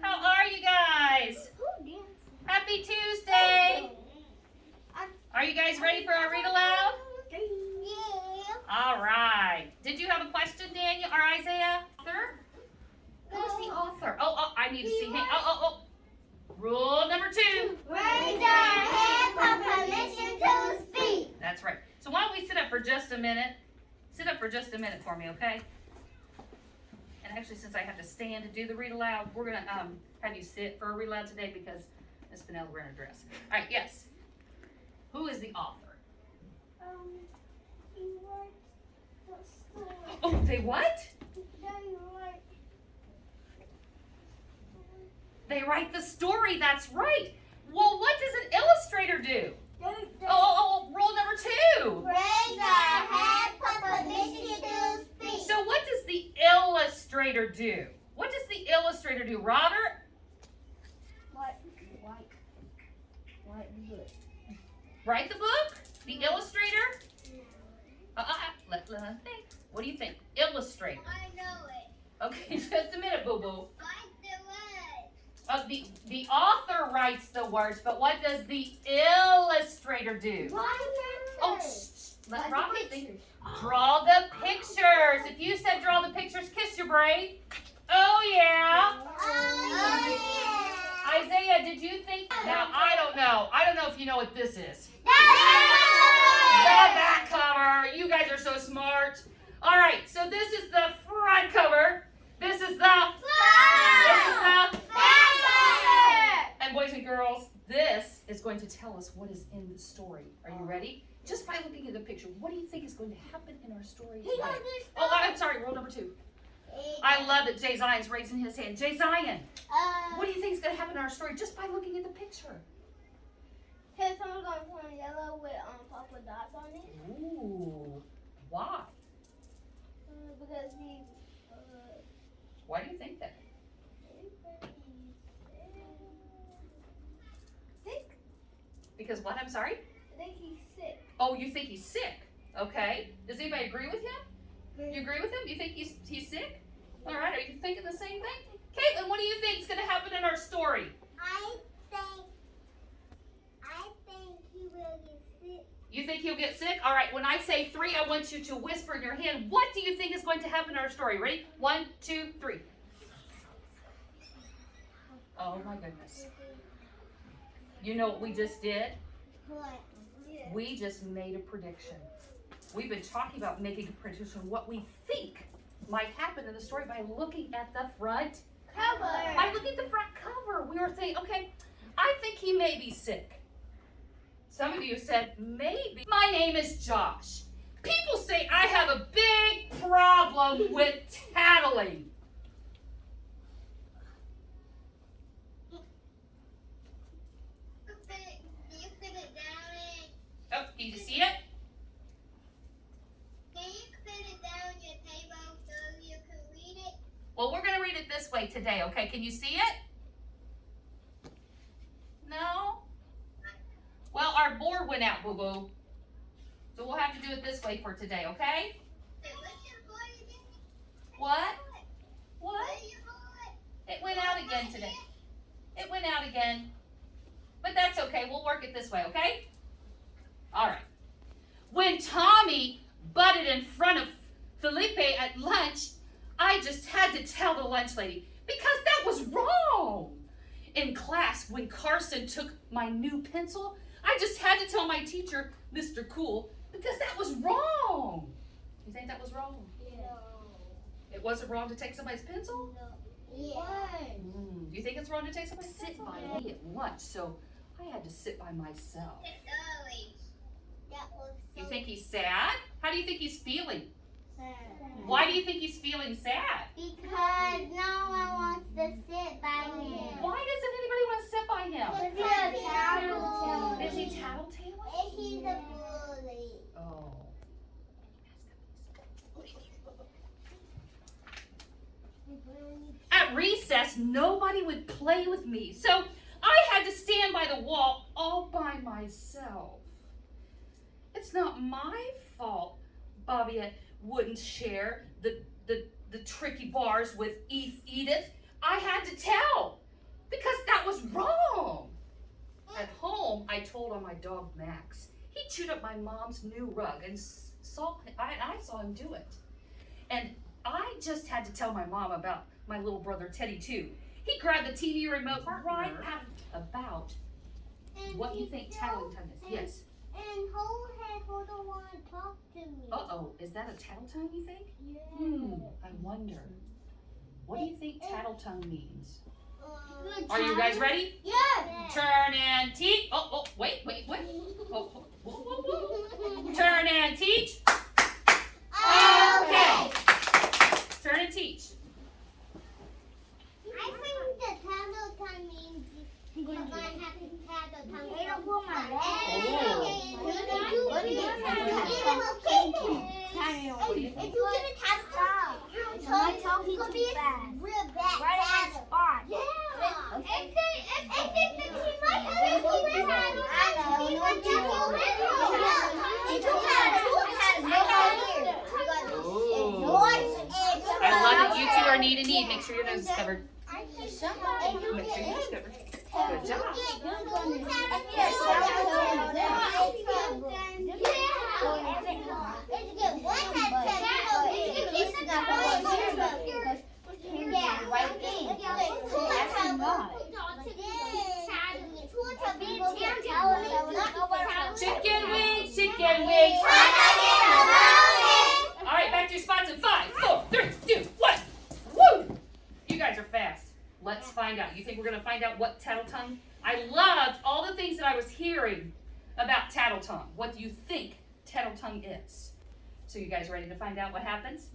How are you guys? Happy Tuesday. Are you guys ready for our read aloud? Yeah. All right. Did you have a question, Daniel or Isaiah? Author? Who's the author? Oh, I need to see him. Oh. Rule number 2. Raise your hand for permission to speak. That's right. So why don't we sit up for just a minute? Sit up for just a minute for me, okay? And actually, since I have to stand to do the read aloud, we're going to have you sit for a read aloud today because Miss Vanilla, we're in a dress. All right, yes. Who is the author? He writes the story. Oh, they what? They write the story, that's right. Well, what does an illustrator do? Rule number 2. Raise your hand for permission to speak. So what does the illustrator do? What does the illustrator do, Robert? Write the book? The illustrator? Let me think. What do you think? Illustrator. I know it. Okay, just a minute, boo-boo. Write the words. The author writes the words, but what does the illustrator do? Oh, let Robert think. Draw the pictures. If you said draw the pictures, kiss your braid. Oh, yeah. Isaiah, did you think? Now, I don't know. I don't know if you know what this is. The back cover. You guys are so smart. All right, so this is the front cover. This is the back cover. And boys and girls, this is going to tell us what is in the story. Are you ready? Just by looking at the picture, what do you think is going to happen in our story today? Oh, I'm sorry, rule number 2. I love that Jay Zion's raising his hand. Jay Zion, what do you think is going to happen in our story just by looking at the picture? Someone's going to put yellow with purple dots on it. Ooh, why? Because he's Why do you think that? sick. Because what? I'm sorry? I think he's sick. Oh, you think he's sick? Okay. Does anybody agree with him? You agree with him? You think he's sick? All right. Are you thinking the same thing? Caitlin, what do you think is going to happen in our story? I think he will get sick. You think he'll get sick? All right. When I say 3, I want you to whisper in your hand. What do you think is going to happen in our story? Ready? 1, 2, 3. Oh my goodness. You know what we just did? What? We just made a prediction. We've been talking about making a prediction of what we think might happen in the story by looking at the front Cover. By looking at the front cover. We were saying, okay, I think he may be sick. Some of you said, maybe. My name is Josh. People say I have a big problem with tattling. Oh, can you see it? Can you put it down on your table so you can read it? Well, we're going to read it this way today, okay? Can you see it? No? Well, our board went out, boo-boo. So we'll have to do it this way for today, okay? What? What? It went out again today. It went out again. But that's okay. We'll work it this way, okay? All right. When Tommy butted in front of Felipe at lunch, I just had to tell the lunch lady because that was wrong. In class, when Carson took my new pencil, I just had to tell my teacher, Mr. Cool, because that was wrong. You think that was wrong? Yeah. It wasn't wrong to take somebody's pencil? No. Yeah. Do you think it's wrong to take somebody's pencil? Sit by me at lunch, so I had to sit by myself. You think he's sad? How do you think he's feeling? Sad. Why do you think he's feeling sad? Because no one wants to sit by him. Why doesn't anybody want to sit by him? He's a tattletale. Is he tattletaling? He's a bully. Oh. At recess, nobody would play with me, so I had to stand by the wall all by myself. It's not my fault Bobby wouldn't share the tricky bars with Edith. I had to tell. Because that was wrong. At home, I told on my dog Max. He chewed up my mom's new rug and I saw him do it. And I just had to tell my mom about my little brother Teddy too. He grabbed the TV remote right out about what you think tattling tongue is. Yes. And who don't want to talk to me? Uh-oh, is that a tattle tongue, you think? Yeah. I wonder. What do you think tattle tongue means? Are Are you guys ready? Yeah. Turn and teach. Oh, wait. Oh, whoa. Turn and teach. Okay. Turn and teach. I think the tattle tongue means you're going to have to tattle tongue. I don't want my If you get a tattle tongue, it's going to be a real bad tattle. Yeah. I think that he might have a tattle. I love it. You two are knee to knee. Make sure your nose is covered. Make sure your nose is covered. Good job. Chicken wings, chicken wings. All right, back to your spots in 5, 4, 3, 2, 1. Woo! You guys are fast. Let's find out. You think we're going to find out what tattle tongue? I loved all the things that I was hearing about tattle tongue. What do you think tattle tongue is? So you guys ready to find out what happens?